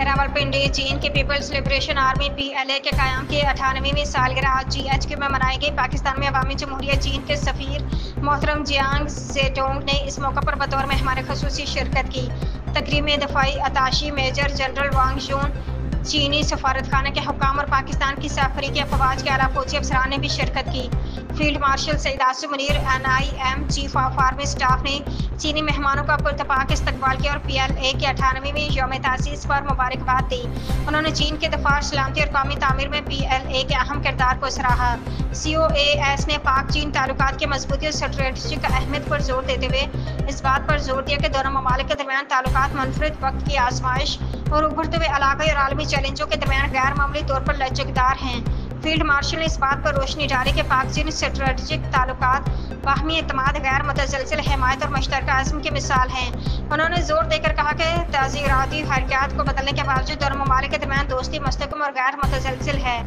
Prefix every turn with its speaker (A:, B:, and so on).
A: रावलपिंडी चीन की peoples liberation army (PLA) के क़याम की 98वीं सालगिरह आज जीएचक्यू में मनाई गई। पाकिस्तान में अवामी जमहूरियत चीन के सफ़ीर मोहतरम जियांग ज़ेडोंग ने इस मौका पर बतौर मेहमान ख़ुसूसी शिरकत की। तकरीब में दफ़ाई अताशी मेजर जनरल वांग जून, चीनी सफारतखाना के हुक्काम और पाकिस्तान की अफरीकी अफवाज के आला फौजी अफसरान ने भी शिरकत की। Field marshal Syed Asim Munir, NIM chief of army staff ने चीनी मेहमानों का पुरतपाक इस्तकबाल किया और PLA की 98वीं यौम तासीस पर मुबारकबाद दी। उन्होंने चीन के दफा, सलामती और कौमी तामीर में PLA के अहम किरदार को सराहा। COAS ने पाक चीन ताल्लुकात की मजबूती और स्ट्रेटजिक अहमियत पर जोर देते हुए इस बात पर जोर दिया कि दोनों ममालिक के दरमियान ताल्लुकात मुनफरिद वक्त की आजमाइश और उभरते हुए इलाकाई और आलमी चैलेंजों के दरमियान गैर मामूली तौर पर लचकदार हैं। फील्ड मार्शल ने इस बात पर रोशनी डाली कि पाक चीन स्ट्रेटजिक ताल्लुकात बाहमी एतमाद, गैर मुतज़लज़िल हिमायत और मुश्तरका अज़्म की मिसाल हैं। उन्होंने जोर देकर कहा कि ताज़ीराती हरकत को बदलने के बावजूद दोनों ममालिक के दरमियान दोस्ती मुस्तहकम और गैर मुतज़लज़िल है।